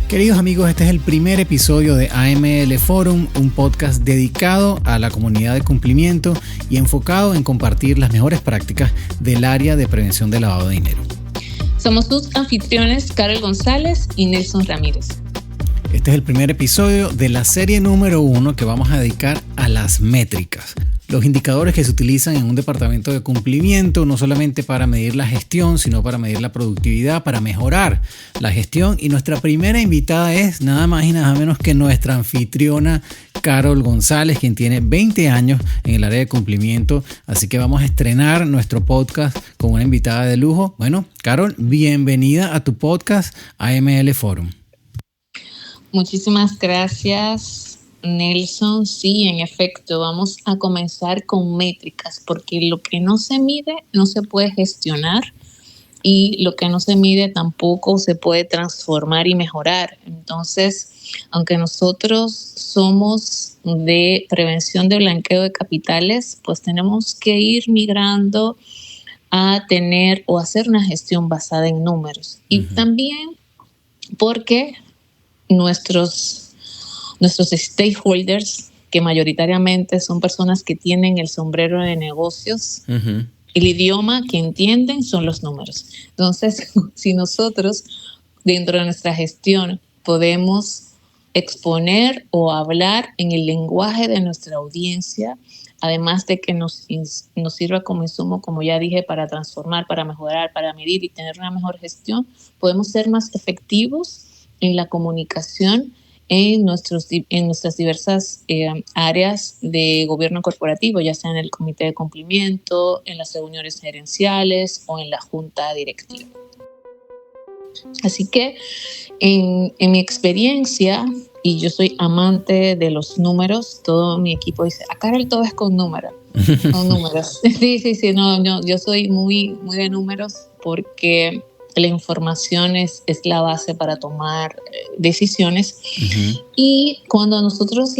Queridos amigos, este es el primer episodio de AML Forum, un podcast dedicado a la comunidad de cumplimiento y enfocado en compartir las mejores prácticas del área de prevención de lavado de dinero. Somos tus anfitriones Carol González y Nelson Ramírez. Este es el primer episodio de la serie número 1 que vamos a dedicar a las métricas. Los indicadores que se utilizan en un departamento de cumplimiento, no solamente para medir la gestión, sino para medir la productividad, para mejorar la gestión. Y nuestra primera invitada es nada más y nada menos que nuestra anfitriona Carol González, quien tiene 20 años en el área de cumplimiento. Así que vamos a estrenar nuestro podcast con una invitada de lujo. Bueno, Carol, bienvenida a tu podcast AML Forum. Muchísimas gracias, Nelson. Sí, en efecto, vamos a comenzar con métricas, porque lo que no se mide no se puede gestionar y lo que no se mide tampoco se puede transformar y mejorar. Entonces, aunque nosotros somos de prevención de blanqueo de capitales, pues tenemos que ir migrando a tener o hacer una gestión basada en números. Y también porque nuestros stakeholders, que mayoritariamente son personas que tienen el sombrero de negocios, el idioma que entienden son los números. Entonces, si nosotros dentro de nuestra gestión podemos exponer o hablar en el lenguaje de nuestra audiencia, además de que nos sirva como insumo, como ya dije, para transformar, para mejorar, para medir y tener una mejor gestión, podemos ser más efectivos en la comunicación en nuestras diversas áreas de gobierno corporativo, ya sea en el comité de cumplimiento, en las reuniones gerenciales o en la junta directiva. Así que en mi experiencia, y yo soy amante de los números, todo mi equipo dice, a Carol todo es con números. Con números. Sí, no, yo soy muy de números porque la información es la base para tomar decisiones. Y cuando nosotros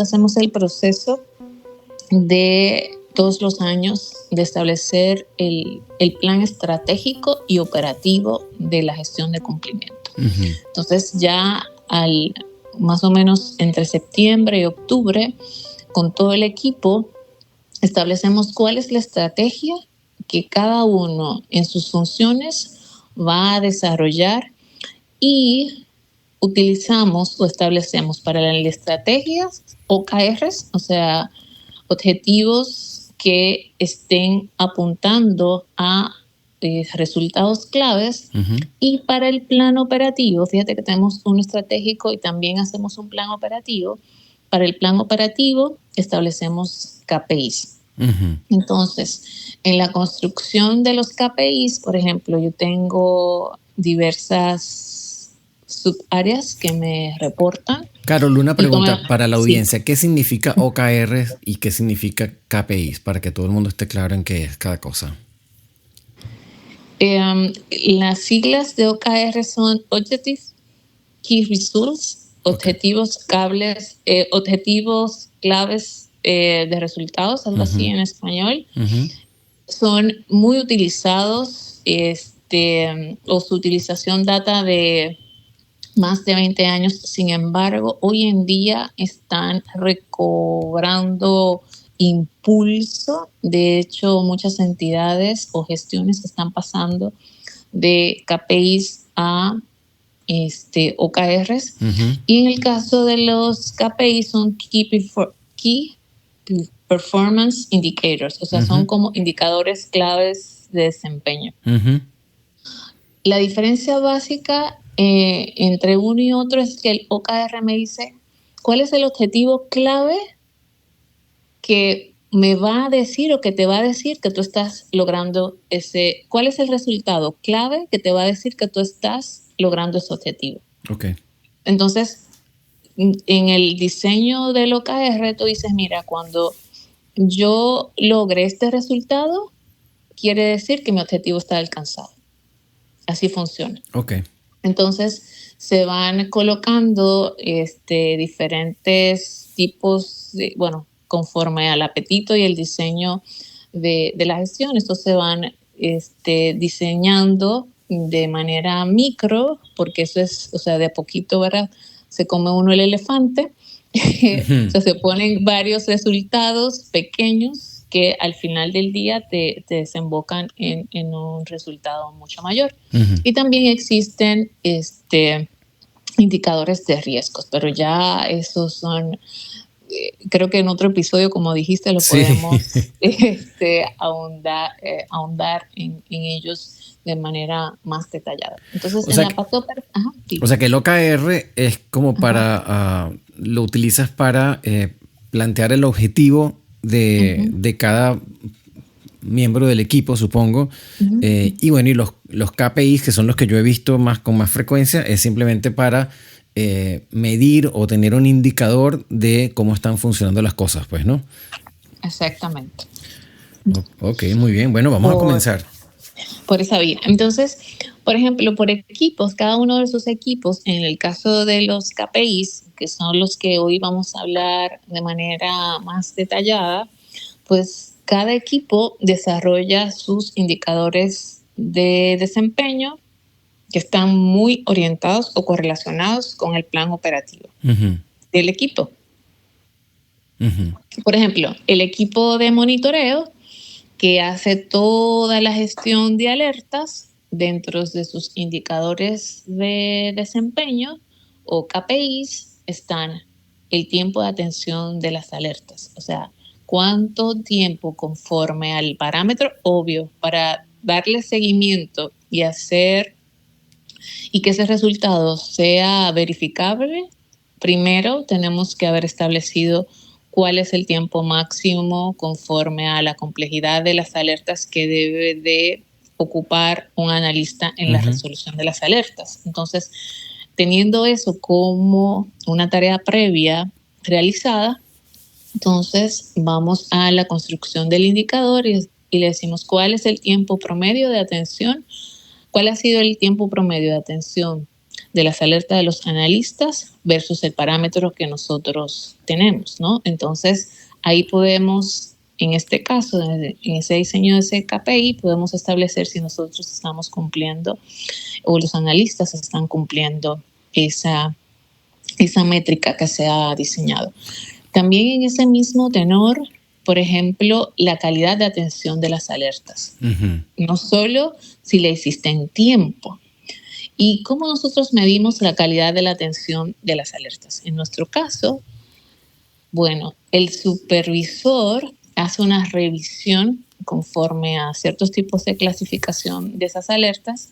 hacemos el proceso de todos los años de establecer el plan estratégico y operativo de la gestión de cumplimiento. Entonces ya más o menos entre septiembre y octubre, con todo el equipo, establecemos cuál es la estrategia que cada uno en sus funciones va a desarrollar y utilizamos o establecemos para las estrategias OKRs, o sea, objetivos que estén apuntando a resultados claves. Y para el plan operativo, fíjate que tenemos uno estratégico y también hacemos un plan operativo. Para el plan operativo establecemos KPIs. Entonces, en la construcción de los KPIs, por ejemplo, yo tengo diversas subáreas que me reportan. Carol, una pregunta para la audiencia. Sí. ¿Qué significa OKR y qué significa KPIs? Para que todo el mundo esté claro en qué es cada cosa. Las siglas de OKR son Objective Key Results, objetivos claves de resultados, algo así en español. Son muy utilizados, o su utilización data de más de 20 años. Sin embargo, hoy en día están recobrando impulso. De hecho, muchas entidades o gestiones están pasando de KPIs a OKRs. Y en el caso de los KPIs son Key Performance Indicators, o sea, son como indicadores claves de desempeño. La diferencia básica entre uno y otro es que el OKR me dice cuál es el objetivo clave que me va a decir o que te va a decir que tú estás logrando cuál es el resultado clave que te va a decir que tú estás logrando ese objetivo. Entonces, en el diseño del OKR tú dices, mira, cuando yo logre este resultado, quiere decir que mi objetivo está alcanzado. Así funciona. Entonces, se van colocando diferentes tipos de, conforme al apetito y el diseño de la gestión. Estos se van diseñando de manera micro, porque eso es, o sea, de a poquito, ¿verdad? Se come uno el elefante. O sea, se ponen varios resultados pequeños que al final del día te desembocan en un resultado mucho mayor. Y también existen indicadores de riesgos, pero ya esos son, creo que en otro episodio, como dijiste, lo podemos ahondar en ellos de manera más detallada. Entonces, en la patopera... O sea que el OKR es como para... lo utilizas para plantear el objetivo de cada miembro del equipo, supongo. Y bueno, y los KPIs, que son los que yo he visto con más frecuencia, es simplemente para medir o tener un indicador de cómo están funcionando las cosas, pues, ¿no? Exactamente. Ok, muy bien. Bueno, vamos a comenzar. Por esa vía. Entonces, por ejemplo, por equipos, cada uno de esos equipos, en el caso de los KPIs, que son los que hoy vamos a hablar de manera más detallada, pues cada equipo desarrolla sus indicadores de desempeño que están muy orientados o correlacionados con el plan operativo del equipo. Por ejemplo, el equipo de monitoreo, que hace toda la gestión de alertas dentro de sus indicadores de desempeño o KPIs, están el tiempo de atención de las alertas. O sea, cuánto tiempo conforme al parámetro obvio para darle seguimiento y que ese resultado sea verificable. Primero tenemos que haber establecido cuál es el tiempo máximo conforme a la complejidad de las alertas que debe de ocupar un analista en la resolución de las alertas. Entonces, teniendo eso como una tarea previa realizada, entonces vamos a la construcción del indicador y le decimos cuál es el tiempo promedio de atención, cuál ha sido el tiempo promedio de atención de las alertas de los analistas versus el parámetro que nosotros tenemos, ¿no? Entonces, ahí podemos, en este caso, en ese diseño de ese KPI, podemos establecer si nosotros estamos cumpliendo o los analistas están cumpliendo esa métrica que se ha diseñado. También en ese mismo tenor, por ejemplo, la calidad de atención de las alertas. No solo si le hiciste en tiempo. ¿Y cómo nosotros medimos la calidad de la atención de las alertas? En nuestro caso, bueno, el supervisor hace una revisión conforme a ciertos tipos de clasificación de esas alertas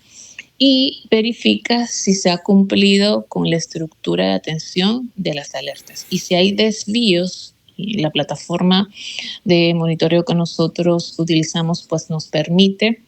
y verifica si se ha cumplido con la estructura de atención de las alertas. Y si hay desvíos, y la plataforma de monitoreo que nosotros utilizamos pues nos permite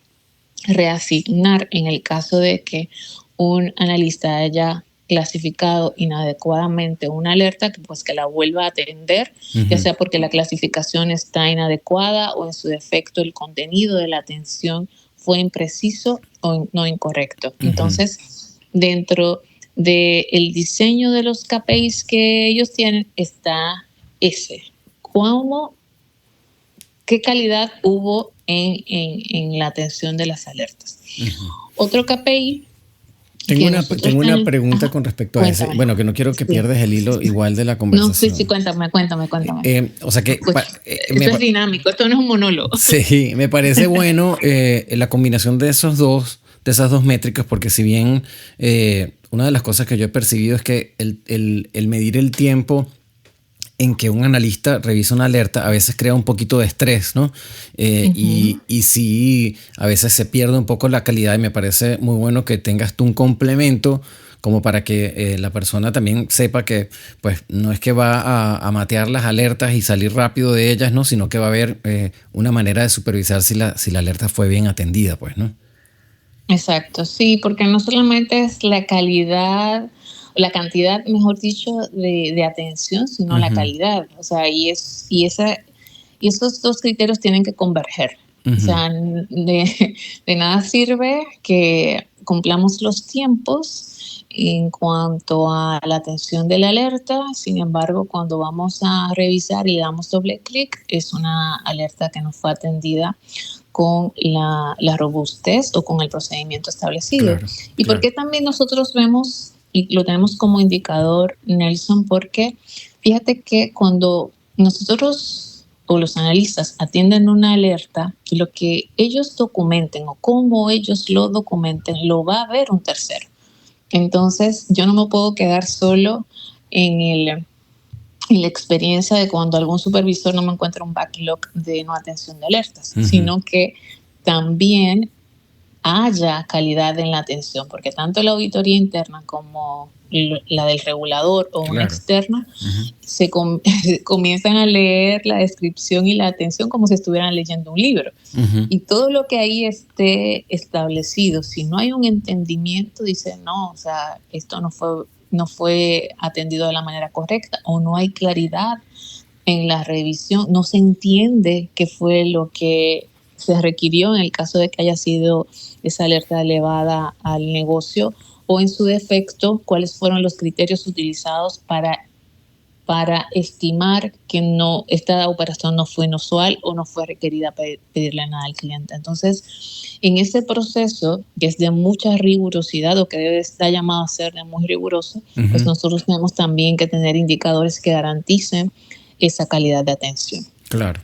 reasignar en el caso de que un analista haya clasificado inadecuadamente una alerta, pues que la vuelva a atender, ya sea porque la clasificación está inadecuada o en su defecto el contenido de la atención fue impreciso o no incorrecto. Entonces, dentro del diseño de los KPIs que ellos tienen está qué calidad hubo en la atención de las alertas. Otro KPI. Tengo una pregunta con respecto a ese. Bueno, que no quiero que pierdas el hilo igual de la conversación. No, sí, cuéntame. O sea que... esto es dinámico, esto no es un monólogo. Sí, me parece bueno la combinación de esas dos métricas, porque si bien una de las cosas que yo he percibido es que el medir el tiempo en que un analista revisa una alerta a veces crea un poquito de estrés, ¿no? Y sí, a veces se pierde un poco la calidad y me parece muy bueno que tengas tú un complemento como para que la persona también sepa que pues no es que va a matear las alertas y salir rápido de ellas, ¿no? Sino que va a haber una manera de supervisar si la alerta fue bien atendida, pues, ¿no? Exacto, sí, porque no solamente es la calidad, la cantidad, mejor dicho, de atención, sino la calidad. O sea, y esos dos criterios tienen que converger. O sea, de nada sirve que cumplamos los tiempos en cuanto a la atención de la alerta. Sin embargo, cuando vamos a revisar y damos doble clic, es una alerta que no fue atendida con la robustez o con el procedimiento establecido. Claro, ¿Y claro. por qué también nosotros vemos y lo tenemos como indicador, Nelson? Porque fíjate que cuando nosotros o los analistas atienden una alerta, lo que ellos documenten o cómo ellos lo documenten, lo va a ver un tercero. Entonces, yo no me puedo quedar solo en la experiencia de cuando algún supervisor no me encuentra un backlog de no atención de alertas, sino que también haya calidad en la atención, porque tanto la auditoría interna como la del regulador o una externa comienzan a leer la descripción y la atención como si estuvieran leyendo un libro. Y todo lo que ahí esté establecido, si no hay un entendimiento, dice, no, o sea, esto no fue atendido de la manera correcta, o no hay claridad en la revisión, no se entiende qué fue lo que se requirió en el caso de que haya sido esa alerta elevada al negocio, o en su defecto, cuáles fueron los criterios utilizados para estimar que esta operación no fue inusual o no fue requerida pedirle nada al cliente. Entonces, en ese proceso, que es de mucha rigurosidad o que debe estar llamado a ser de muy riguroso, pues nosotros tenemos también que tener indicadores que garanticen esa calidad de atención. Claro.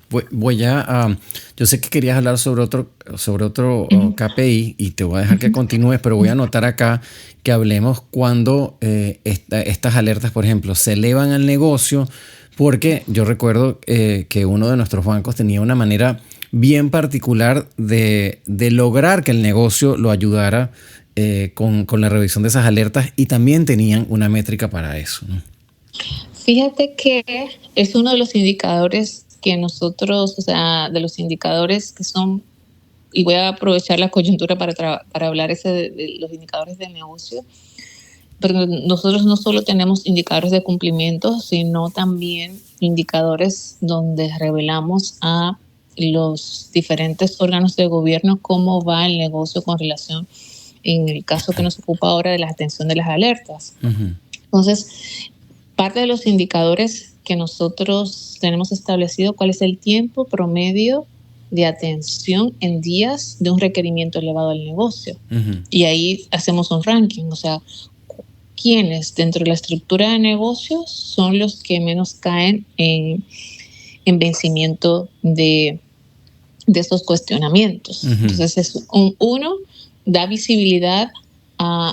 Yo sé que querías hablar sobre otro KPI y te voy a dejar que continúes, pero voy a anotar acá que hablemos cuando estas alertas, por ejemplo, se elevan al negocio, porque yo recuerdo que uno de nuestros bancos tenía una manera bien particular de lograr que el negocio lo ayudara con la revisión de esas alertas, y también tenían una métrica para eso, ¿no? Fíjate que es uno de los indicadores que nosotros, o sea, de los indicadores que son, y voy a aprovechar la coyuntura para hablar de los indicadores de negocio, pero nosotros no solo tenemos indicadores de cumplimiento, sino también indicadores donde revelamos a los diferentes órganos de gobierno cómo va el negocio con relación, en el caso que nos ocupa ahora, de la atención de las alertas. Entonces, parte de los indicadores que nosotros tenemos establecido, cuál es el tiempo promedio de atención en días de un requerimiento elevado al negocio. Y ahí hacemos un ranking, o sea, quiénes dentro de la estructura de negocios son los que menos caen en vencimiento de estos cuestionamientos. Entonces, uno, da visibilidad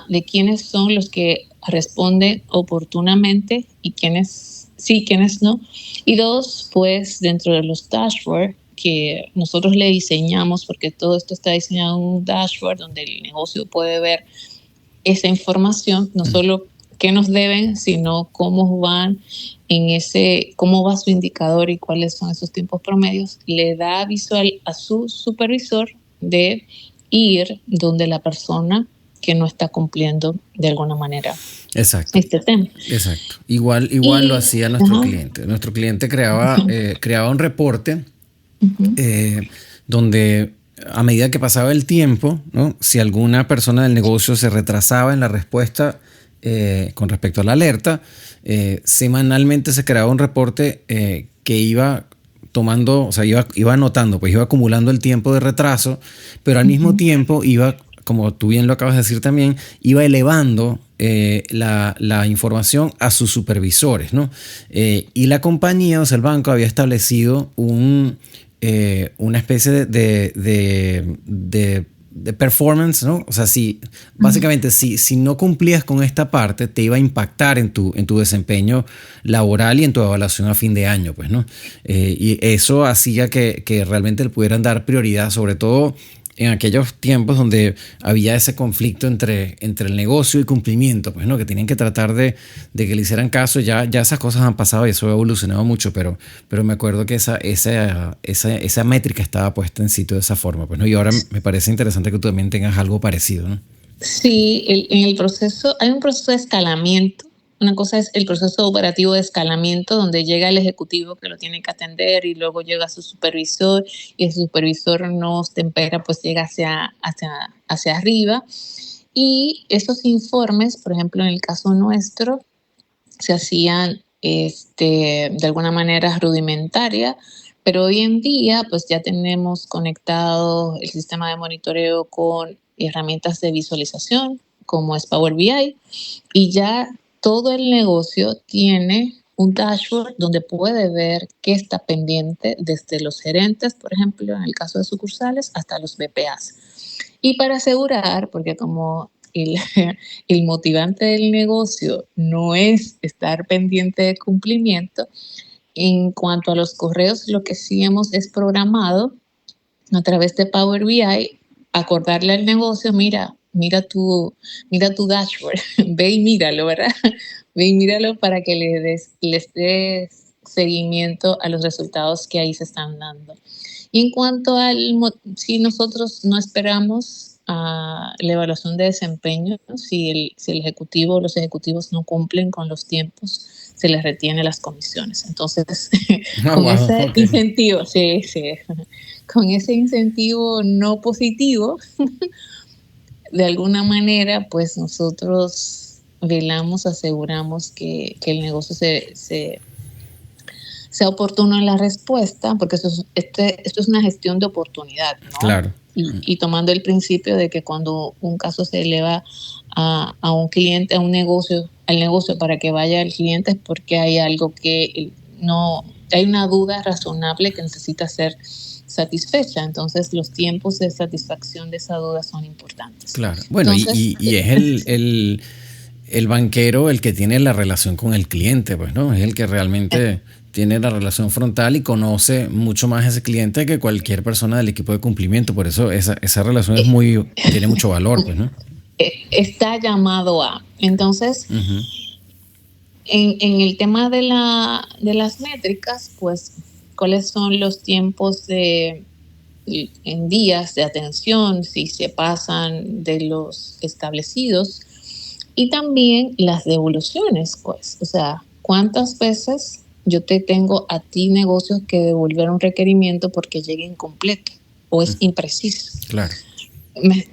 de quiénes son los que responden oportunamente y quiénes sí, quiénes no. Y dos, pues dentro de los dashboards que nosotros le diseñamos, porque todo esto está diseñado en un dashboard donde el negocio puede ver esa información, no solo qué nos deben, sino cómo van cómo va su indicador y cuáles son esos tiempos promedios. Le da visual a su supervisor de ir donde la persona que no está cumpliendo de alguna manera. Exacto. Este tema. Exacto. Igual lo hacía nuestro cliente. Nuestro cliente creaba un reporte donde, a medida que pasaba el tiempo, ¿no? Si alguna persona del negocio se retrasaba en la respuesta con respecto a la alerta, semanalmente se creaba un reporte que iba tomando, o sea, iba anotando, pues iba acumulando el tiempo de retraso, pero al mismo tiempo iba, como tú bien lo acabas de decir también, iba elevando la información a sus supervisores, ¿no? Y la compañía, o sea, el banco había establecido una especie de performance, ¿no? O sea, básicamente si no cumplías con esta parte, te iba a impactar en tu desempeño laboral y en tu evaluación a fin de año, pues, ¿no? Y eso hacía que realmente le pudieran dar prioridad, sobre todo en aquellos tiempos donde había ese conflicto entre el negocio y cumplimiento, pues, ¿no? Que tenían que tratar de que le hicieran caso. Ya esas cosas han pasado y eso ha evolucionado mucho, pero me acuerdo que esa métrica estaba puesta en sitio de esa forma, pues, ¿no? Y ahora me parece interesante que tú también tengas algo parecido, ¿no? Sí, en el proceso, hay un proceso de escalamiento. Una cosa es el proceso operativo de escalamiento, donde llega el ejecutivo que lo tiene que atender y luego llega su supervisor, y el supervisor no tempera, pues llega hacia arriba. Y esos informes, por ejemplo, en el caso nuestro, se hacían de alguna manera rudimentaria, Pero hoy en día, pues ya tenemos conectado el sistema de monitoreo con herramientas de visualización, como es Power BI, y ya todo el negocio tiene un dashboard donde puede ver qué está pendiente desde los gerentes, por ejemplo, en el caso de sucursales, hasta los BPAs. Y para asegurar, porque como el motivante del negocio no es estar pendiente de cumplimiento, en cuanto a los correos, lo que sí hemos es programado a través de Power BI, acordarle al negocio, mira tu dashboard, ve y míralo, ¿verdad? Ve y míralo para que les des seguimiento a los resultados que ahí se están dando. Y en cuanto si nosotros no esperamos a la evaluación de desempeño, si el ejecutivo o los ejecutivos no cumplen con los tiempos, se les retiene las comisiones. Entonces, ese incentivo, sí, con ese incentivo no positivo, de alguna manera, pues nosotros velamos, aseguramos que el negocio sea oportuno en la respuesta, porque esto es una gestión de oportunidad, ¿no? Claro. Y tomando el principio de que cuando un caso se eleva a un cliente, al negocio para que vaya al cliente, es porque hay algo que no, hay una duda razonable que necesita ser satisfecha. Entonces los tiempos de satisfacción de esa duda son importantes. Claro. Bueno, entonces, y es el banquero el que tiene la relación con el cliente, pues, ¿no? Es el que realmente tiene la relación frontal y conoce mucho más a ese cliente que cualquier persona del equipo de cumplimiento. Por eso esa relación tiene mucho valor, pues, ¿no? Está llamado a. Entonces, en el tema de las métricas, pues, ¿cuáles son los tiempos en días de atención, si se pasan de los establecidos? Y también las devoluciones, pues, o sea, ¿cuántas veces yo te tengo a ti, negocios, que devolver un requerimiento porque llegue incompleto o es impreciso? Claro.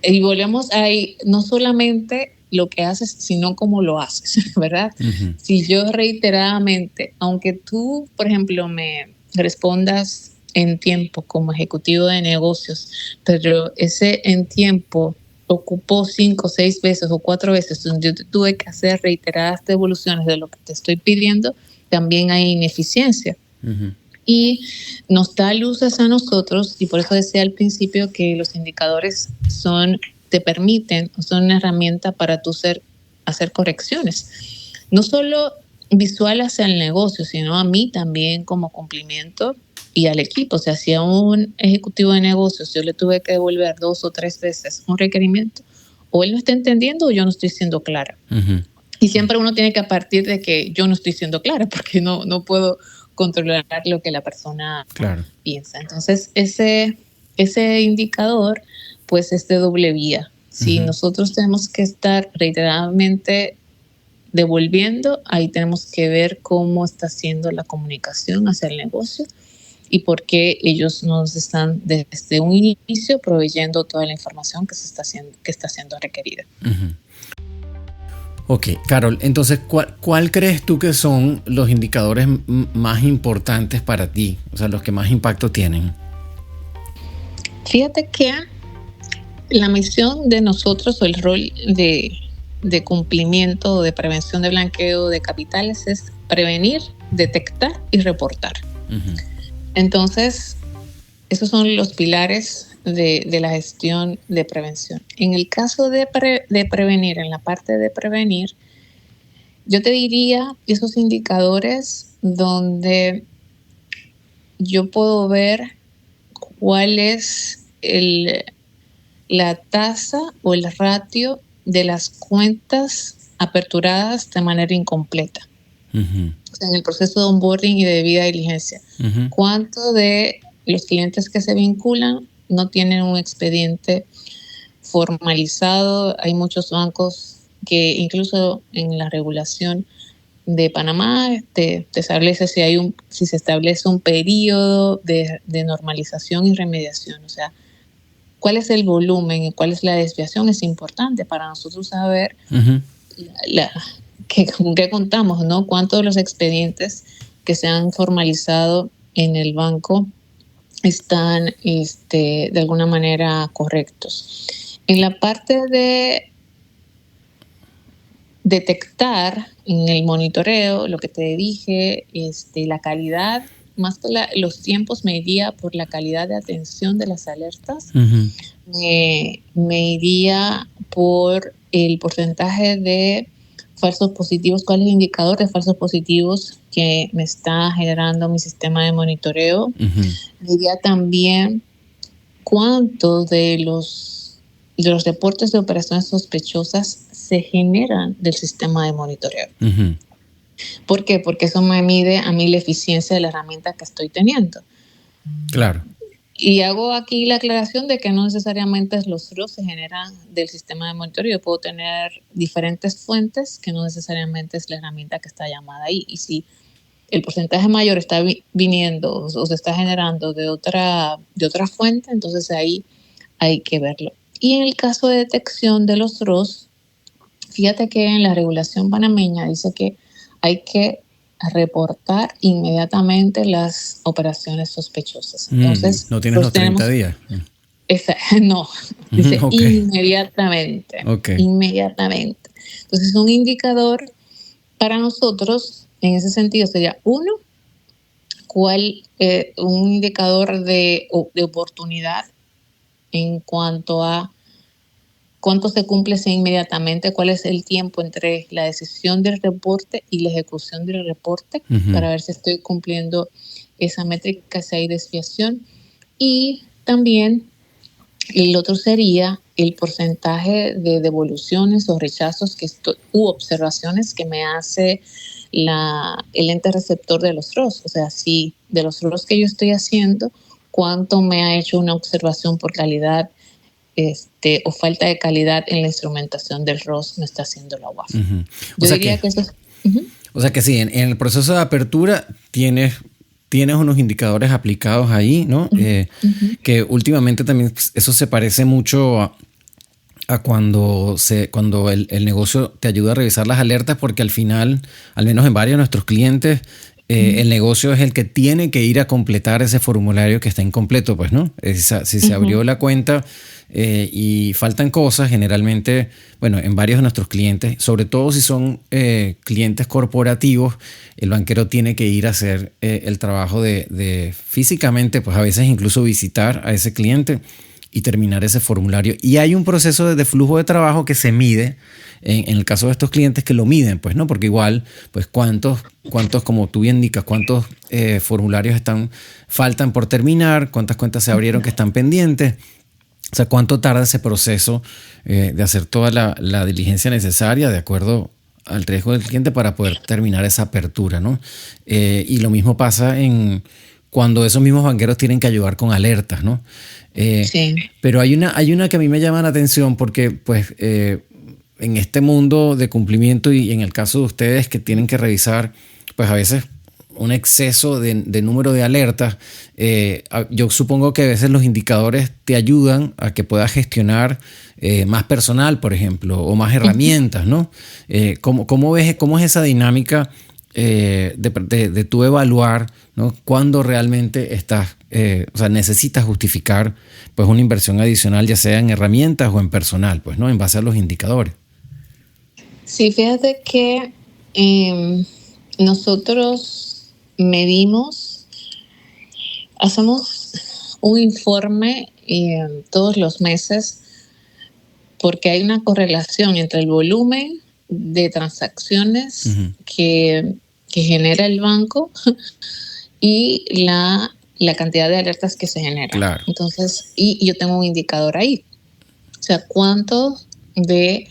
Y volvemos ahí, no solamente lo que haces, sino cómo lo haces, ¿verdad? Si yo reiteradamente, aunque tú, por ejemplo, me respondas en tiempo como ejecutivo de negocios, pero ese en tiempo ocupó 5, 6 veces o 4 veces, donde yo tuve que hacer reiteradas devoluciones de lo que te estoy pidiendo, también hay ineficiencia. Y nos da luces a nosotros, y por eso decía al principio que los indicadores te permiten, son una herramienta para tú hacer correcciones. No solo visual hacia el negocio, sino a mí también como cumplimiento y al equipo. O sea, si a un ejecutivo de negocios yo le tuve que devolver 2 o 3 veces un requerimiento, o él no está entendiendo o yo no estoy siendo clara. Y siempre uno tiene que partir de que yo no estoy siendo clara, porque no puedo controlar lo que la persona piensa. Entonces, ese indicador, pues, es de doble vía. Si nosotros tenemos que estar reiteradamente devolviendo, ahí tenemos que ver cómo está haciendo la comunicación hacia el negocio y por qué ellos nos están desde un inicio proveyendo toda la información que está siendo requerida. Ok, Carol, entonces, ¿cuál crees tú que son los indicadores más importantes para ti? O sea, los que más impacto tienen. Fíjate que la misión de nosotros, o el rol de cumplimiento o de prevención de blanqueo de capitales, es prevenir, detectar y reportar. Entonces, esos son los pilares de la gestión de prevención. En el caso de prevenir, en la parte de prevenir, yo te diría esos indicadores donde yo puedo ver cuál es la tasa o el ratio de las cuentas aperturadas de manera incompleta. O sea, en el proceso de onboarding y de debida diligencia. ¿Cuánto de los clientes que se vinculan no tienen un expediente formalizado? Hay muchos bancos que incluso en la regulación de Panamá te establece si se establece un periodo de normalización y remediación. O sea, cuál es el volumen y cuál es la desviación es importante para nosotros saber con qué contamos, ¿no? Cuántos de los expedientes que se han formalizado en el banco están de alguna manera correctos. En la parte de detectar en el monitoreo, lo que te dije, la calidad, más que los tiempos, me iría por la calidad de atención de las alertas. Uh-huh. Me iría por el porcentaje de falsos positivos, cuál es el indicador de falsos positivos que me está generando mi sistema de monitoreo. Uh-huh. Me iría también cuánto de los reportes de operaciones sospechosas se generan del sistema de monitoreo. Uh-huh. ¿Por qué? Porque eso me mide a mí la eficiencia de la herramienta que estoy teniendo. Claro. Y hago aquí la aclaración de que no necesariamente los ROS se generan del sistema de monitoreo. Yo puedo tener diferentes fuentes que no necesariamente es la herramienta que está llamada ahí. Y si el porcentaje mayor está viniendo o se está generando de otra fuente, entonces ahí hay que verlo. Y en el caso de detección de los ROS, fíjate que en la regulación panameña dice que hay que reportar inmediatamente las operaciones sospechosas. Entonces, no tienes los 30 días. No, dice Okay. Inmediatamente. Okay. Inmediatamente. Entonces, un indicador para nosotros en ese sentido sería un indicador de oportunidad en cuanto a cuánto se cumple inmediatamente, cuál es el tiempo entre la decisión del reporte y la ejecución del reporte, uh-huh, para ver si estoy cumpliendo esa métrica, si hay desviación. Y también el otro sería el porcentaje de devoluciones o rechazos u observaciones que me hace el ente receptor de los ROS. O sea, si de los ROS que yo estoy haciendo, cuánto me ha hecho una observación por calidad o falta de calidad en la instrumentación del ROS me está haciendo la UAF. Uh-huh. Yo diría que eso es... Uh-huh. O sea que sí, en el proceso de apertura tienes unos indicadores aplicados ahí, ¿no? Uh-huh. Que últimamente también eso se parece mucho a cuando el negocio te ayuda a revisar las alertas, porque al final, al menos en varios de nuestros clientes, el negocio es el que tiene que ir a completar ese formulario que está incompleto, pues, ¿no? Si se abrió la cuenta y faltan cosas, generalmente, bueno, en varios de nuestros clientes, sobre todo si son clientes corporativos, el banquero tiene que ir a hacer el trabajo de físicamente, pues a veces incluso visitar a ese cliente y terminar ese formulario. Y hay un proceso de flujo de trabajo que se mide en el caso de estos clientes, que lo miden, pues, ¿no? Porque igual, pues, cuántos, como tú bien indicas, cuántos formularios faltan por terminar, cuántas cuentas se abrieron que están pendientes. O sea, cuánto tarda ese proceso de hacer toda la diligencia necesaria de acuerdo al riesgo del cliente para poder terminar esa apertura, ¿no? Y lo mismo pasa cuando esos mismos banqueros tienen que ayudar con alertas, ¿no? Sí. Pero hay una que a mí me llama la atención porque, pues, en este mundo de cumplimiento y en el caso de ustedes que tienen que revisar, pues a veces un exceso de número de alertas, yo supongo que a veces los indicadores te ayudan a que puedas gestionar más personal, por ejemplo, o más herramientas, ¿no? ¿Cómo es esa dinámica de tú evaluar, ¿no? Cuándo realmente necesitas justificar, pues, una inversión adicional, ya sea en herramientas o en personal, pues, ¿no? En base a los indicadores. Sí, fíjate que nosotros medimos, hacemos un informe todos los meses, porque hay una correlación entre el volumen de transacciones uh-huh. que genera el banco y la cantidad de alertas que se generan. Claro. Entonces, y yo tengo un indicador ahí. O sea, cuánto de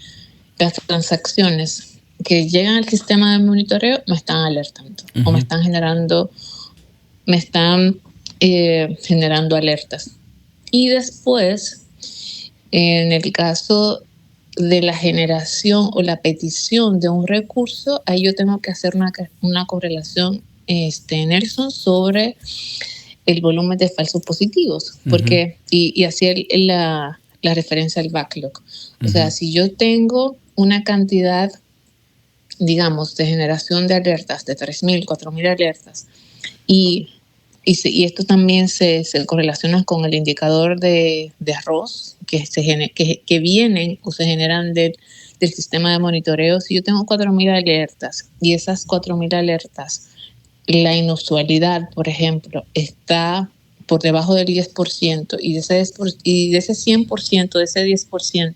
las transacciones que llegan al sistema de monitoreo me están alertando uh-huh. o me están generando alertas. Y después, en el caso de la generación o la petición de un recurso, ahí yo tengo que hacer una correlación, Nelson, sobre el volumen de falsos positivos, porque, uh-huh. y así la referencia al backlog. O uh-huh. sea, si yo tengo una cantidad, digamos, de generación de alertas de 3.000, 4.000 alertas, y y esto también se correlaciona con el indicador de arroz que vienen o se generan del sistema de monitoreo. Si yo tengo 4.000 alertas y esas 4.000 alertas, la inusualidad, por ejemplo, está por debajo del 10%, y de ese 100%, de ese 10%,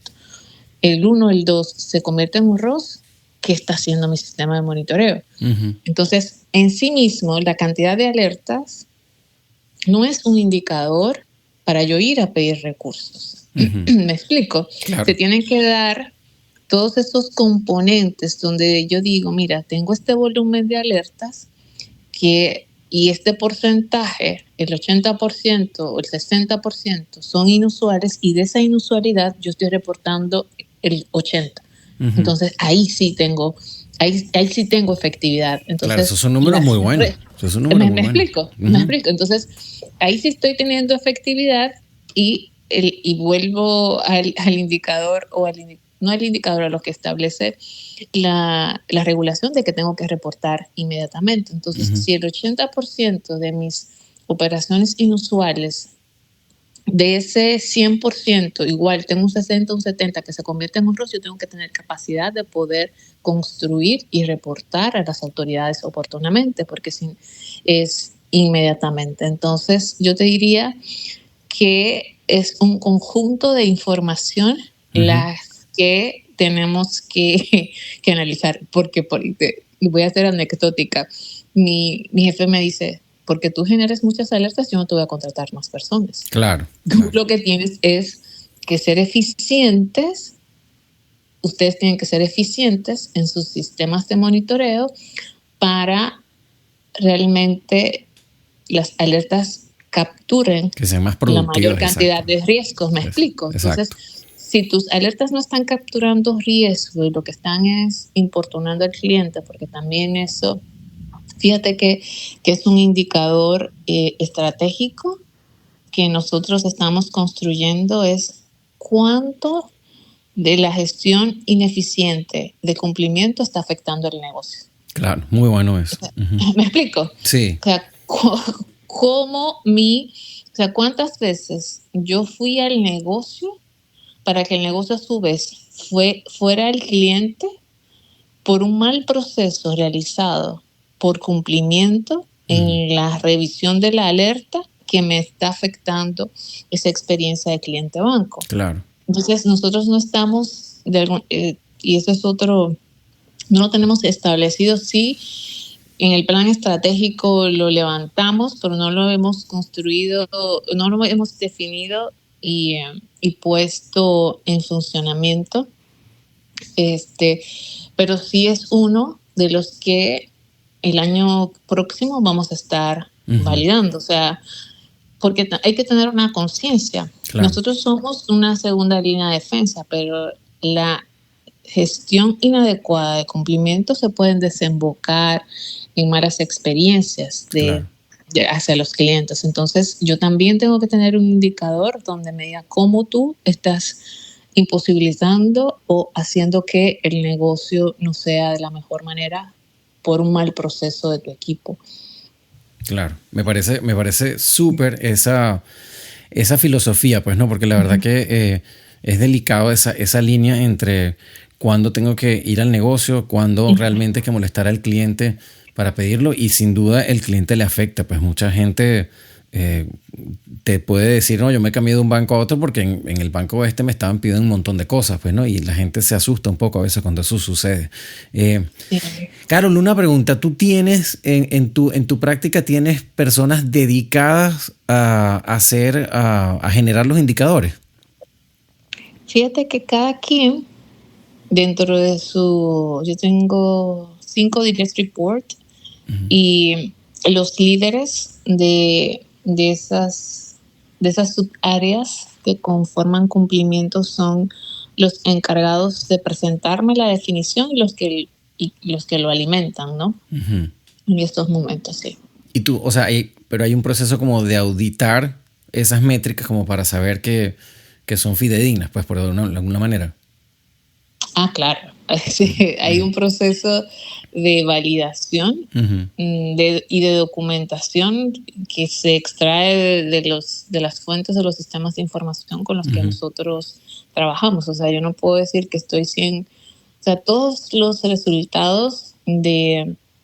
el 1, el 2 se convierte en un ROS. ¿Qué está haciendo mi sistema de monitoreo? Uh-huh. Entonces, en sí mismo, la cantidad de alertas no es un indicador para yo ir a pedir recursos. Uh-huh. ¿Me explico? Claro. Se tienen que dar todos esos componentes donde yo digo, mira, tengo este volumen de alertas y este porcentaje, el 80% o el 60% son inusuales, y de esa inusualidad yo estoy reportando el 80%. Uh-huh. Entonces ahí sí tengo efectividad. Entonces, claro, esos son números muy buenos. ¿Me explico? Uh-huh. ¿Me explico? Entonces ahí sí estoy teniendo efectividad, y vuelvo al indicador no al indicador, a lo que establece la regulación de que tengo que reportar inmediatamente. Entonces, uh-huh, si el 80% de mis operaciones inusuales, de ese 100%, igual tengo un 60, un 70 que se convierte en un ROS, yo tengo que tener capacidad de poder construir y reportar a las autoridades oportunamente, porque es inmediatamente. Entonces, yo te diría que es un conjunto de información, uh-huh, las que tenemos que analizar, porque voy a ser anecdótica. Mi jefe me dice, porque tú generes muchas alertas, yo no te voy a contratar más personas. Claro. Lo que tienes es que ser eficientes. Ustedes tienen que ser eficientes en sus sistemas de monitoreo para realmente las alertas capturen que sean más la mayor cantidad, exacto, de riesgos. ¿Me explico? Exacto. Entonces, si tus alertas no están capturando riesgo y lo que están es importunando al cliente, porque también eso, fíjate que es un indicador estratégico que nosotros estamos construyendo, es cuánto de la gestión ineficiente de cumplimiento está afectando el negocio. Claro, muy bueno eso. O sea, uh-huh. ¿Me explico? Sí. O sea, ¿cuántas veces yo fui al negocio para que el negocio a su vez fuera el cliente por un mal proceso realizado por cumplimiento, uh-huh, en la revisión de la alerta, que me está afectando esa experiencia de cliente banco? Claro. Entonces nosotros no estamos, y eso es otro, no lo tenemos establecido. Sí, en el plan estratégico lo levantamos, pero no lo hemos construido, no lo hemos definido y puesto en funcionamiento. Pero sí es uno de los que el año próximo vamos a estar, uh-huh, validando. O sea, porque hay que tener una conciencia. Claro. Nosotros somos una segunda línea de defensa, pero la gestión inadecuada de cumplimiento se pueden desembocar en malas experiencias claro, hacia los clientes. Entonces, yo también tengo que tener un indicador donde me diga cómo tú estás imposibilitando o haciendo que el negocio no sea de la mejor manera por un mal proceso de tu equipo. Claro, me parece súper esa filosofía, pues, ¿no? Porque la verdad, uh-huh, que es delicado esa línea entre cuándo tengo que ir al negocio, cuándo, uh-huh, realmente hay que molestar al cliente para pedirlo, y sin duda el cliente le afecta. Pues mucha gente te puede decir, no, yo me cambié de un banco a otro porque en el banco me estaban pidiendo un montón de cosas, pues, ¿no? Y la gente se asusta un poco a veces cuando eso sucede. Sí. Carol, una pregunta. ¿Tú tienes en tu práctica tienes personas dedicadas a generar los indicadores? Fíjate que cada quien dentro de yo tengo 5 direct reports, uh-huh, y los líderes de esas subáreas que conforman cumplimiento son los encargados de presentarme la definición y los que lo alimentan, ¿no? Uh-huh. En estos momentos, sí. Y tú, o sea, pero hay un proceso como de auditar esas métricas como para saber que son fidedignas, pues, por alguna manera. Claro. Sí, hay un proceso de validación y de documentación que se extrae de las fuentes de los sistemas de información con los que nosotros trabajamos. O sea, yo no puedo decir que estoy o sea, todos los resultados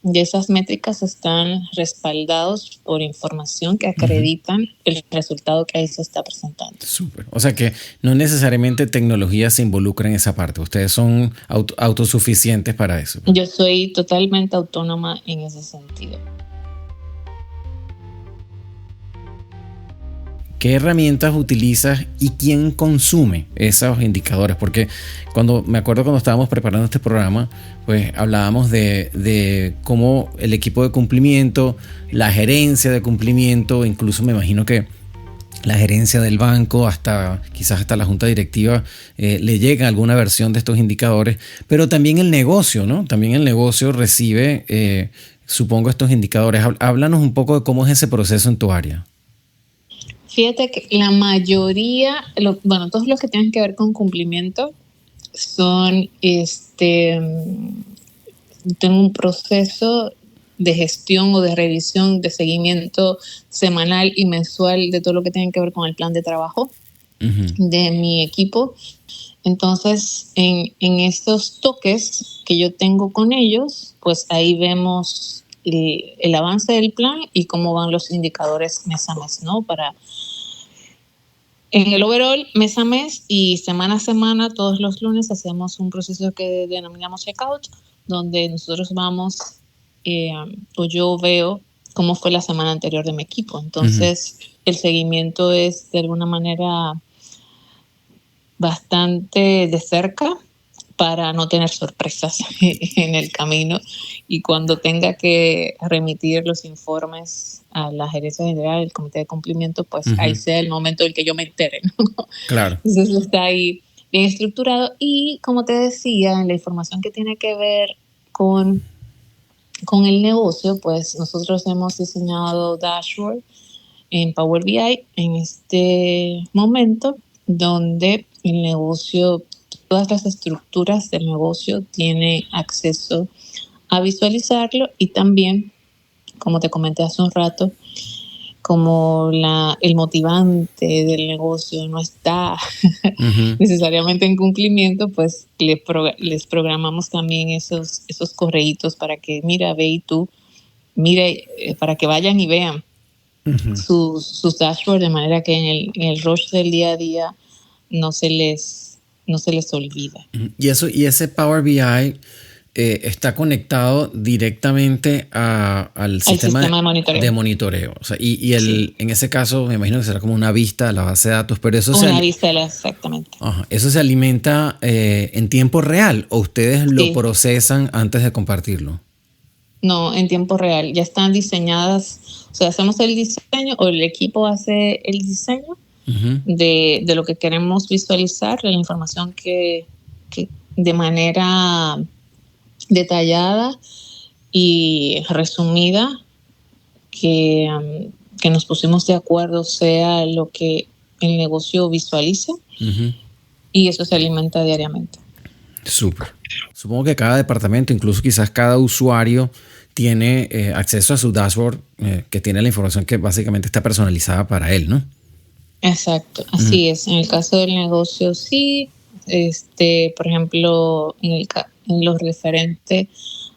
de esas métricas están respaldados por información que acreditan el resultado que ahí se está presentando. Súper. O sea que no necesariamente tecnología se involucra en esa parte. Ustedes son autosuficientes para eso. Yo soy totalmente autónoma en ese sentido. ¿Qué herramientas utilizas y quién consume esos indicadores? Porque me acuerdo cuando estábamos preparando este programa, pues hablábamos de cómo el equipo de cumplimiento, la gerencia de cumplimiento, incluso me imagino que la gerencia del banco, quizás hasta la junta directiva, le llega alguna versión de estos indicadores, pero también el negocio, ¿no? También el negocio recibe, supongo, estos indicadores. Háblanos un poco de cómo es ese proceso en tu área. Fíjate que la mayoría, todos los que tienen que ver con cumplimiento son, tengo un proceso de gestión o de revisión, de seguimiento semanal y mensual de todo lo que tiene que ver con el plan de trabajo de mi equipo. Entonces, en estos toques que yo tengo con ellos, pues ahí vemos el avance del plan y cómo van los indicadores mes a mes, ¿no? En el overall, mes a mes y semana a semana, todos los lunes hacemos un proceso que denominamos checkout, donde nosotros vamos, o yo veo cómo fue la semana anterior de mi equipo. Entonces, el seguimiento es de alguna manera bastante de cerca para no tener sorpresas en el camino, y cuando tenga que remitir los informes a la gerencia general, el comité de cumplimiento, pues ahí sea el momento en que yo me entere, ¿no? Claro. Entonces está ahí bien estructurado, y como te decía, en la información que tiene que ver con el negocio, pues nosotros hemos diseñado dashboard en Power BI en este momento, donde el negocio, todas las estructuras del negocio tiene acceso a visualizarlo, y también, como te comenté hace un rato, como el motivante del negocio no está necesariamente en cumplimiento, pues les programamos también esos correitos para que, ve y tú, para que vayan y vean sus dashboards, de manera que en el rush del día a día no se les olvida. Y ese Power BI está conectado directamente al sistema de monitoreo. O sea, en ese caso me imagino que será como una vista a la base de datos, pero eso exactamente. ¿Eso se alimenta en tiempo real o ustedes lo procesan antes de compartirlo? No, en tiempo real. Ya están diseñadas, o sea, hacemos el diseño, o el equipo hace el diseño de lo que queremos visualizar, la información que de manera detallada y resumida que nos pusimos de acuerdo sea lo que el negocio visualice, y eso se alimenta diariamente. Súper. Supongo que cada departamento, incluso quizás cada usuario, tiene acceso a su dashboard que tiene la información que básicamente está personalizada para él, ¿no? Exacto, así es. En el caso del negocio, sí. Por ejemplo, en lo referente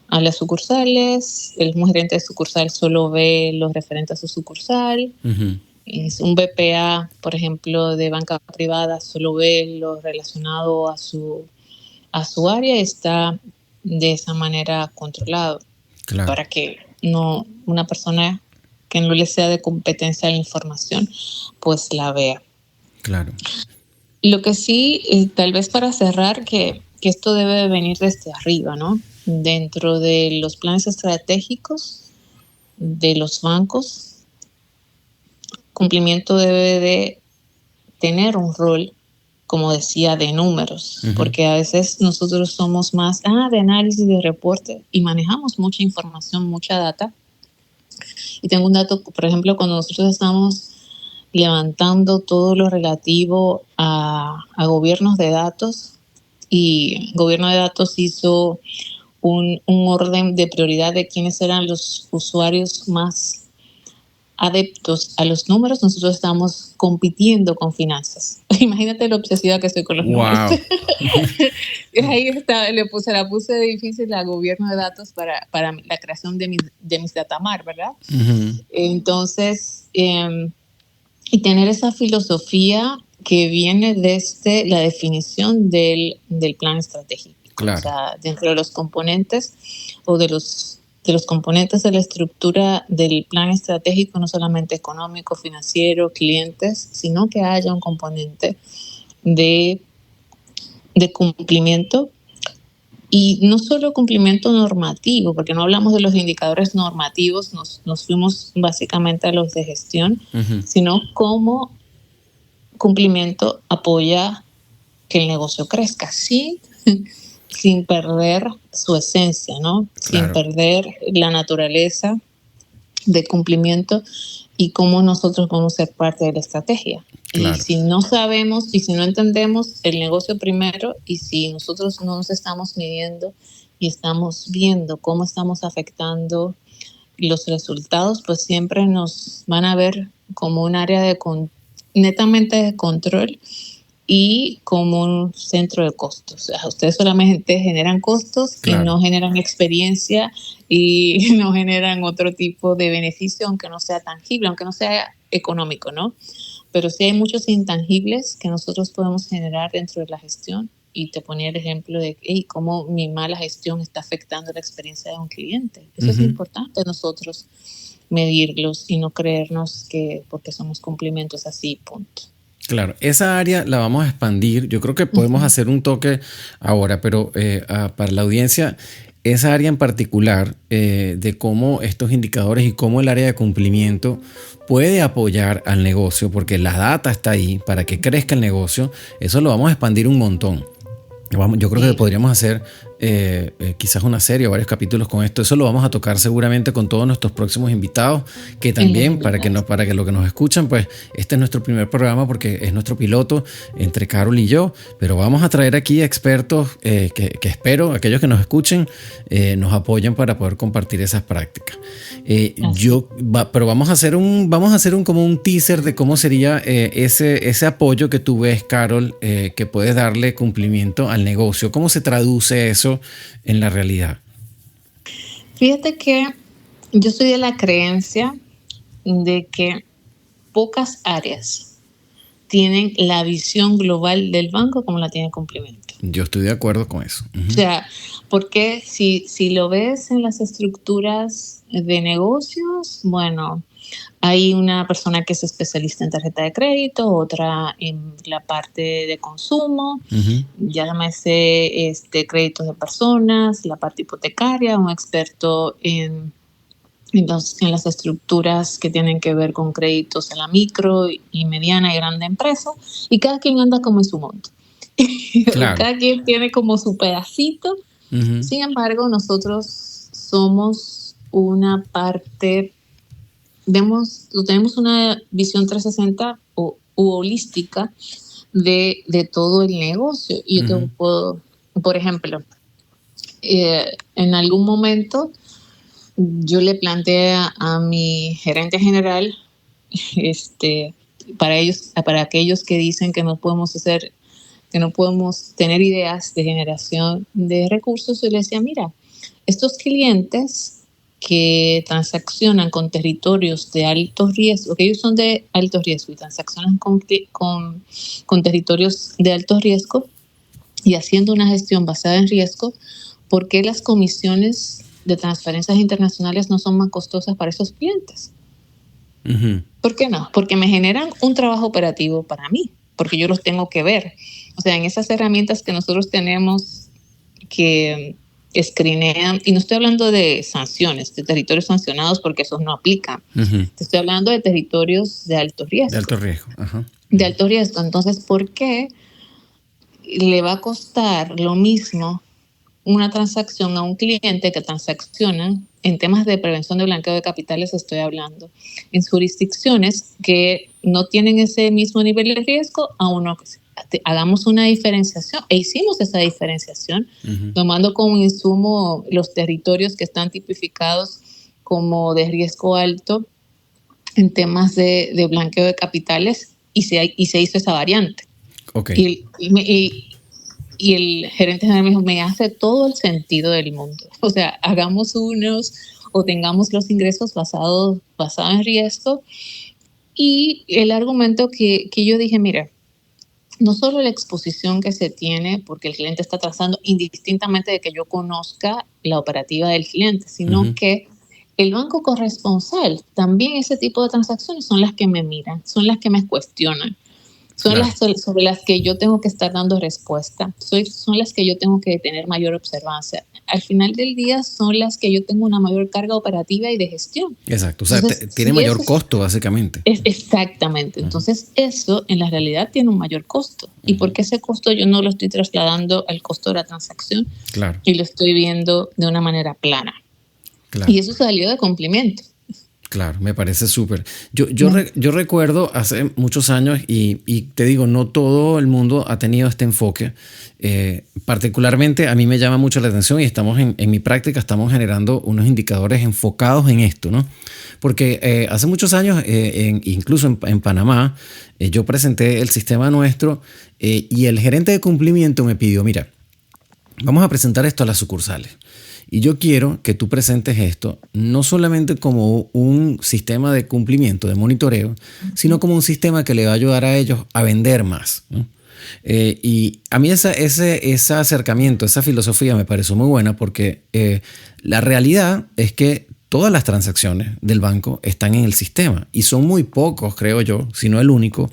a las sucursales, el gerente de sucursal solo ve los referentes a su sucursal. Es un BPA, por ejemplo, de banca privada, solo ve lo relacionado a su área, y está de esa manera controlado. Claro. Para que una persona que no le sea de competencia la información, pues la vea. Claro. Lo que sí, tal vez para cerrar, que esto debe de venir desde arriba, ¿no? Dentro de los planes estratégicos de los bancos, cumplimiento debe de tener un rol, como decía, de números, porque a veces nosotros somos más de análisis, de reporte, y manejamos mucha información, mucha data. Y tengo un dato, por ejemplo, cuando nosotros estamos levantando todo lo relativo a gobiernos de datos, y Gobierno de Datos hizo un orden de prioridad de quiénes eran los usuarios más adeptos a los números. Nosotros estamos compitiendo con finanzas. Imagínate lo obsesiva que estoy con los números. Ahí está, la puse difícil a Gobierno de Datos para la creación de mis datamar, ¿verdad? Uh-huh. Entonces, y tener esa filosofía que viene desde la definición del plan estratégico. Claro. O sea, dentro de los componentes o de los componentes de la estructura del plan estratégico, no solamente económico, financiero, clientes, sino que haya un componente de cumplimiento, y no solo cumplimiento normativo, porque no hablamos de los indicadores normativos, nos fuimos básicamente a los de gestión, uh-huh, sino cómo cumplimiento apoya que el negocio crezca, sin perder su esencia, ¿no? Claro. Sin perder la naturaleza de cumplimiento y cómo nosotros vamos a ser parte de la estrategia. Claro. Y si no sabemos y si no entendemos el negocio primero, y si nosotros no nos estamos midiendo y estamos viendo cómo estamos afectando los resultados, pues siempre nos van a ver como un área netamente de control y como un centro de costos. O sea, ustedes solamente generan costos, claro, y no generan experiencia y no generan otro tipo de beneficio, aunque no sea tangible, aunque no sea económico, ¿no? Pero sí hay muchos intangibles que nosotros podemos generar dentro de la gestión. Y te ponía el ejemplo de cómo mi mala gestión está afectando la experiencia de un cliente. Eso, uh-huh, es importante nosotros medirlos y no creernos que porque somos cumplimientos así, punto. Claro, esa área la vamos a expandir. Yo creo que podemos, uh-huh, hacer un toque ahora, pero para la audiencia, esa área en particular de cómo estos indicadores y cómo el área de cumplimiento puede apoyar al negocio, porque la data está ahí para que crezca el negocio, eso lo vamos a expandir un montón. Yo creo que podríamos hacer quizás una serie o varios capítulos con esto. Eso lo vamos a tocar seguramente con todos nuestros próximos invitados, que también para que lo que nos escuchan, pues este es nuestro primer programa porque es nuestro piloto entre Carol y yo, pero vamos a traer aquí expertos que espero aquellos que nos escuchen nos apoyen para poder compartir esas prácticas. Pero vamos a hacer como un teaser de cómo sería ese apoyo que tú ves, Carol, que puedes darle cumplimiento al negocio. ¿Cómo se traduce eso en la realidad? Fíjate que yo soy de la creencia de que pocas áreas tienen la visión global del banco como la tiene cumplimiento. Yo estoy de acuerdo con eso. Uh-huh. O sea, porque si lo ves en las estructuras de negocios, bueno, hay una persona que es especialista en tarjeta de crédito, otra en la parte de consumo, uh-huh, llámese créditos de personas, la parte hipotecaria, un experto en las estructuras que tienen que ver con créditos en la micro y mediana y grande empresa, y cada quien anda como en su mundo. Claro. Cada quien tiene como su pedacito. Uh-huh. Sin embargo, nosotros somos una parte, tenemos una visión 360 u holística de todo el negocio. Y yo, uh-huh, te puedo, por ejemplo, en algún momento yo le planteé a mi gerente general, para aquellos que dicen que no podemos tener ideas de generación de recursos, yo le decía, mira, estos clientes que transaccionan con territorios de alto riesgo, que ellos son de alto riesgo y transaccionan con territorios de alto riesgo y haciendo una gestión basada en riesgo, ¿por qué las comisiones de transferencias internacionales no son más costosas para esos clientes? Uh-huh. ¿Por qué no? Porque me generan un trabajo operativo para mí, porque yo los tengo que ver. O sea, en esas herramientas que nosotros tenemos que screenean, y no estoy hablando de sanciones, de territorios sancionados, porque esos no aplican. Uh-huh. Te estoy hablando de territorios de alto riesgo. De alto riesgo, ajá. De alto riesgo. Entonces, ¿por qué le va a costar lo mismo una transacción a un cliente que transacciona en temas de prevención de blanqueo de capitales? Estoy hablando en jurisdicciones que no tienen ese mismo nivel de riesgo a uno hagamos una diferenciación, e hicimos esa diferenciación, tomando como insumo los territorios que están tipificados como de riesgo alto en temas de blanqueo de capitales, y se hizo esa variante. Okay. Y el gerente general me dijo, me hace todo el sentido del mundo. O sea, hagamos unos o tengamos los ingresos basados en riesgo. Y el argumento que yo dije, mira, no solo la exposición que se tiene, porque el cliente está trazando indistintamente de que yo conozca la operativa del cliente, sino que el banco corresponsal, también ese tipo de transacciones son las que me miran, son las que me cuestionan. Son las sobre las que yo tengo que estar dando respuesta, son las que yo tengo que tener mayor observancia. Al final del día son las que yo tengo una mayor carga operativa y de gestión. Exacto, o sea, tiene mayor costo básicamente. Exactamente, entonces eso en la realidad tiene un mayor costo. ¿Y por qué ese costo yo no lo estoy trasladando al costo de la transacción? Claro. Y lo estoy viendo de una manera plana. Claro. Y eso salió de cumplimiento. Claro, me parece súper. Yo recuerdo hace muchos años y te digo, no todo el mundo ha tenido este enfoque. Particularmente a mí me llama mucho la atención y estamos en mi práctica estamos generando unos indicadores enfocados en esto, ¿no? Porque hace muchos años, incluso en Panamá, yo presenté el sistema nuestro y el gerente de cumplimiento me pidió, mira, vamos a presentar esto a las sucursales. Y yo quiero que tú presentes esto no solamente como un sistema de cumplimiento, de monitoreo, sino como un sistema que le va a ayudar a ellos a vender más, ¿no? Y a mí ese acercamiento, esa filosofía me pareció muy buena porque la realidad es que todas las transacciones del banco están en el sistema y son muy pocos, creo yo, si no el único,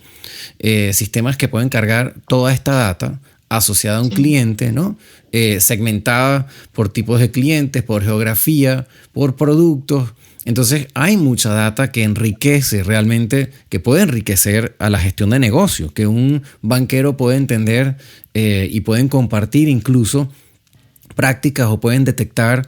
sistemas que pueden cargar toda esta data asociada a un cliente, ¿no? Segmentada por tipos de clientes, por geografía, por productos. Entonces hay mucha data que enriquece realmente, que puede enriquecer a la gestión de negocios, que un banquero puede entender y pueden compartir incluso prácticas o pueden detectar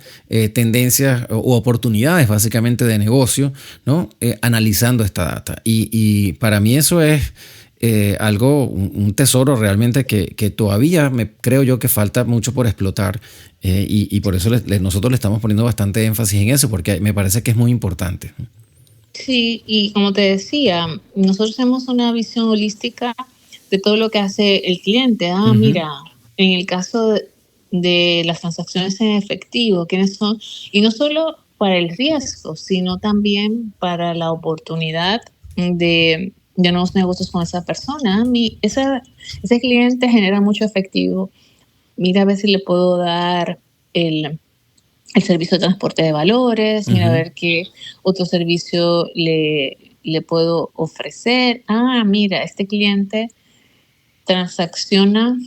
tendencias o oportunidades básicamente de negocio, ¿no? Analizando esta data. Y para mí eso es un tesoro realmente que todavía creo yo que falta mucho por explotar y por eso nosotros le estamos poniendo bastante énfasis en eso porque me parece que es muy importante. Sí, y como te decía, nosotros tenemos una visión holística de todo lo que hace el cliente. Mira, en el caso de las transacciones en efectivo, ¿quiénes son? Y no solo para el riesgo, sino también para la oportunidad de nuevos negocios con esa persona. Ese cliente genera mucho efectivo. Mira a ver si le puedo dar el servicio de transporte de valores, mira a ver qué otro servicio le puedo ofrecer. Mira, este cliente transacciona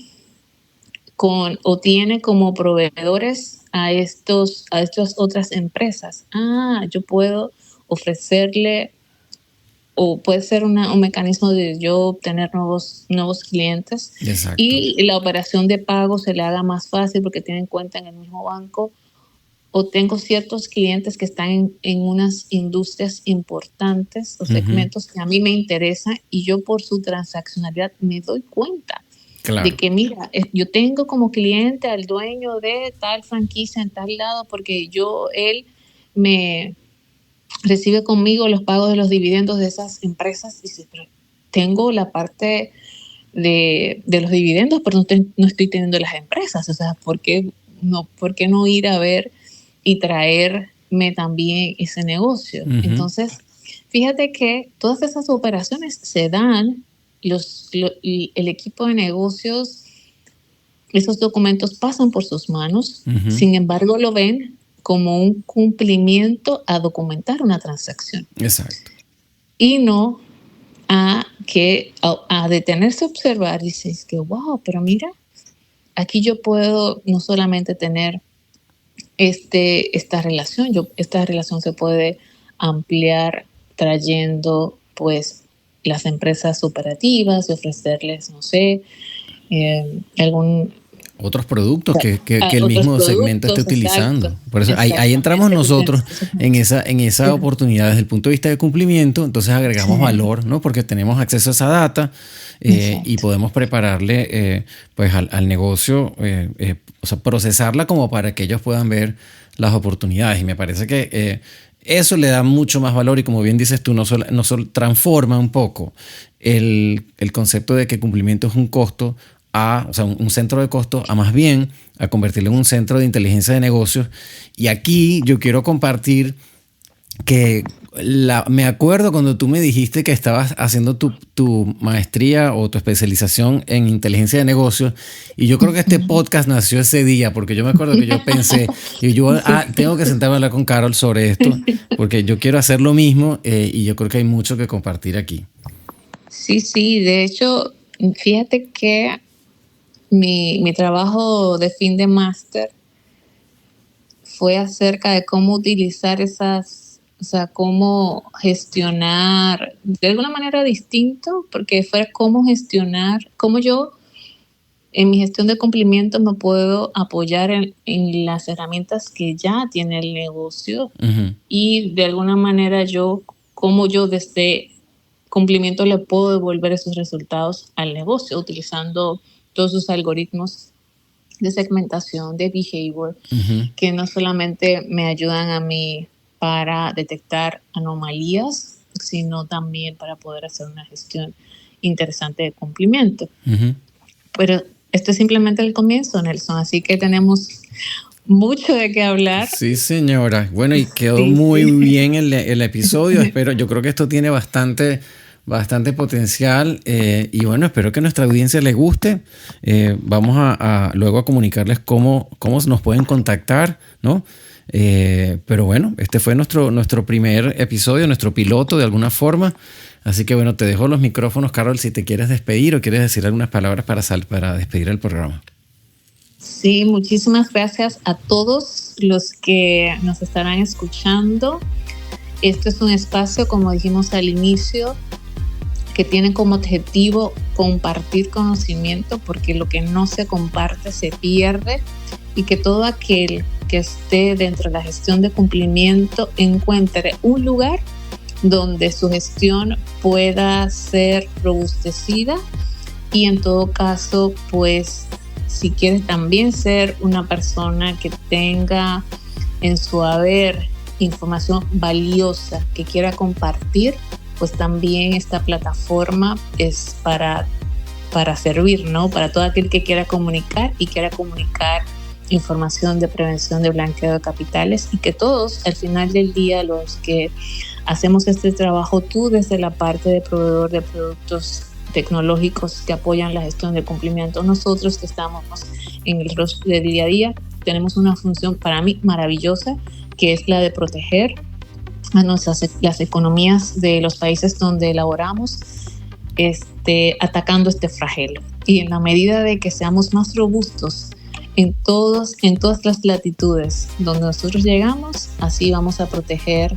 o tiene como proveedores a estas otras empresas. Yo puedo ofrecerle, o puede ser un mecanismo de yo obtener nuevos clientes. Exacto. Y la operación de pago se le haga más fácil porque tienen cuenta en el mismo banco, o tengo ciertos clientes que están en unas industrias importantes o segmentos que a mí me interesan y yo por su transaccionalidad me doy cuenta. Claro. De que mira, yo tengo como cliente al dueño de tal franquicia en tal lado porque él me recibe conmigo los pagos de los dividendos de esas empresas y dice, pero tengo la parte de los dividendos, pero no estoy teniendo las empresas. O sea, ¿por qué no ir a ver y traerme también ese negocio? Entonces, fíjate que todas esas operaciones se dan, el equipo de negocios, esos documentos pasan por sus manos, sin embargo lo ven como un cumplimiento a documentar una transacción. Exacto. Y no a detenerse a observar y dices que wow, pero mira, aquí yo puedo no solamente tener esta relación, esta relación se puede ampliar trayendo pues las empresas operativas y ofrecerles, no sé, otros productos que el mismo segmento esté utilizando. Exacto, por eso ahí entramos nosotros en esa oportunidad desde el punto de vista de cumplimiento. Entonces agregamos valor, ¿no? Porque tenemos acceso a esa data y podemos prepararle pues al negocio, o sea, procesarla como para que ellos puedan ver las oportunidades. Y me parece que eso le da mucho más valor y, como bien dices tú, no solo transforma un poco el concepto de que cumplimiento es un costo o sea, un centro de costos, a más bien a convertirlo en un centro de inteligencia de negocios. Y aquí yo quiero compartir que me acuerdo cuando tú me dijiste que estabas haciendo tu maestría o tu especialización en inteligencia de negocios, y yo creo que este podcast nació ese día, porque yo me acuerdo que yo pensé, tengo que sentarme a hablar con Carol sobre esto, porque yo quiero hacer lo mismo, y yo creo que hay mucho que compartir aquí. Sí, de hecho, fíjate que mi trabajo de fin de máster fue acerca de cómo utilizar o sea, cómo gestionar de alguna manera distinto, porque fue cómo gestionar, cómo yo en mi gestión de cumplimiento me puedo apoyar en las herramientas que ya tiene el negocio, y de alguna manera cómo yo desde cumplimiento le puedo devolver esos resultados al negocio utilizando todos sus algoritmos de segmentación, de behavior, que no solamente me ayudan a mí para detectar anomalías, sino también para poder hacer una gestión interesante de cumplimiento. Pero esto es simplemente el comienzo, Nelson, así que tenemos mucho de qué hablar. Sí, señora. Bueno, y quedó muy bien el episodio. Yo creo que esto tiene bastante potencial, y bueno, espero que a nuestra audiencia les guste. Vamos a luego a comunicarles cómo nos pueden contactar, ¿no? Pero bueno, este fue nuestro primer episodio, nuestro piloto de alguna forma. Así que bueno, te dejo los micrófonos, Carol, si te quieres despedir o quieres decir algunas palabras para despedir el programa. Sí, muchísimas gracias a todos los que nos estarán escuchando. Este es un espacio, como dijimos al inicio, que tiene como objetivo compartir conocimiento, porque lo que no se comparte se pierde, y que todo aquel que esté dentro de la gestión de cumplimiento encuentre un lugar donde su gestión pueda ser robustecida, y en todo caso, pues si quieres también ser una persona que tenga en su haber información valiosa que quiera compartir, pues también esta plataforma es para servir, ¿no? Para todo aquel que quiera comunicar información de prevención de blanqueo de capitales, y que todos, al final del día, los que hacemos este trabajo, tú desde la parte de proveedor de productos tecnológicos que apoyan la gestión de cumplimiento, nosotros que estamos en el rol de día a día, tenemos una función para mí maravillosa, que es la de proteger a las economías de los países donde elaboramos, atacando este flagelo. Y en la medida de que seamos más robustos en todas las latitudes donde nosotros llegamos, así vamos a proteger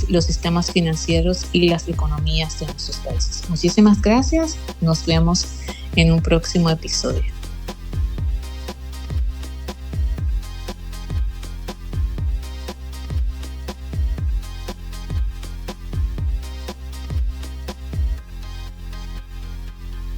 los sistemas financieros y las economías de nuestros países. Muchísimas gracias. Nos vemos en un próximo episodio.